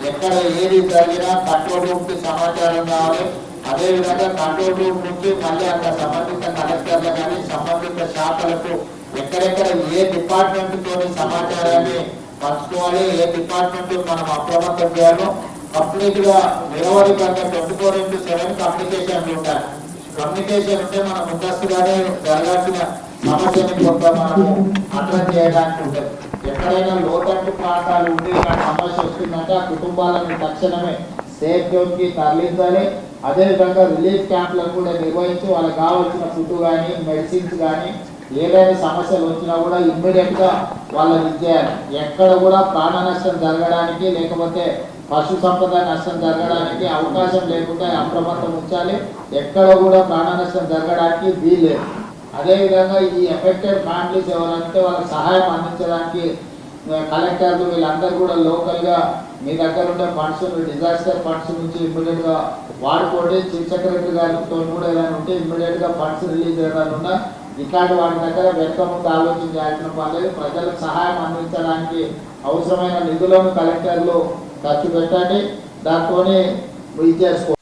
ఎక్కడ ఏది జరిగినా కంట్రోల్ రూమ్ కి సమాచారం కావాలి. అదేవిధంగా కంట్రోల్ రూమ్ నుంచి మళ్ళీ అక్కడ సంబంధిత కలెక్టర్లు కానీ సంబంధిత శాఖలకు ఎక్కడెక్కడ ఏ డిపార్ట్మెంట్ తోని సమాచారాన్ని పంచుకోవాలి, ఏ డిపార్ట్మెంట్ మనం అప్రమత్తం చేయాలో కంప్లీట్ గా నిరవధికంగా 24/7 కమ్యూనికేషన్ ఉండాలి. కమ్యూనికేషన్ ఉంటే మనం ముందస్తుగానే జరగాల్సిన సమస్యని కొంత మనము అడ్రస్ చేయడానికి ఉంటుంది. ఎక్కడైనా లోతట్టు ప్రాంతాలు ఉండి ఇలాంటి సమస్య వస్తుందంటే ఆ కుటుంబాలను తక్షణమే సేఫ్ జోన్ కి తరలించాలి. అదేవిధంగా రిలీఫ్ క్యాంపులను కూడా నిర్వహించి వాళ్ళకి కావాల్సిన ఫుడ్ కానీ మెడిసిన్స్ కానీ ఏదైనా సమస్యలు వచ్చినా కూడా ఇమ్మీడియట్ గా వాళ్ళని ఇచ్చేయాలి. ఎక్కడ కూడా ప్రాణ నష్టం జరగడానికి లేకపోతే పశు సంపద నష్టం జరగడానికి అవకాశం లేకుండా అప్రమత్తం ఉంచాలి. ఎక్కడ కూడా ప్రాణ నష్టం జరగడానికి వీల్లేదు. అదేవిధంగా ఈ ఎఫెక్టెడ్ ఫ్యామిలీస్ ఎవరంటే వాళ్ళకి సహాయం అందించడానికి కలెక్టర్లు వీళ్ళందరూ కూడా లోకల్ గా మీ దగ్గర ఉండే ఫండ్స్ డిజాస్టర్ ఫండ్స్ నుంచి ఇమ్మీడియట్ గా వాడుకోండి. చీఫ్ సెక్రటరీ గారితో కూడా ఏదైనా ఉంటే ఇమ్మీడియట్ గా ఫండ్స్ రిలీజ్ ఏదైనా ఉన్నా ఇట్లాంటి వాటి దగ్గర వెనక ముందు ఆలోచన చేయాల్సిన పని లేదు. ప్రజలకు సహాయం అందించడానికి అవసరమైన నిధులను కలెక్టర్లు ఖర్చు పెట్టండి. దాంతోనే ఇది చేసుకోండి.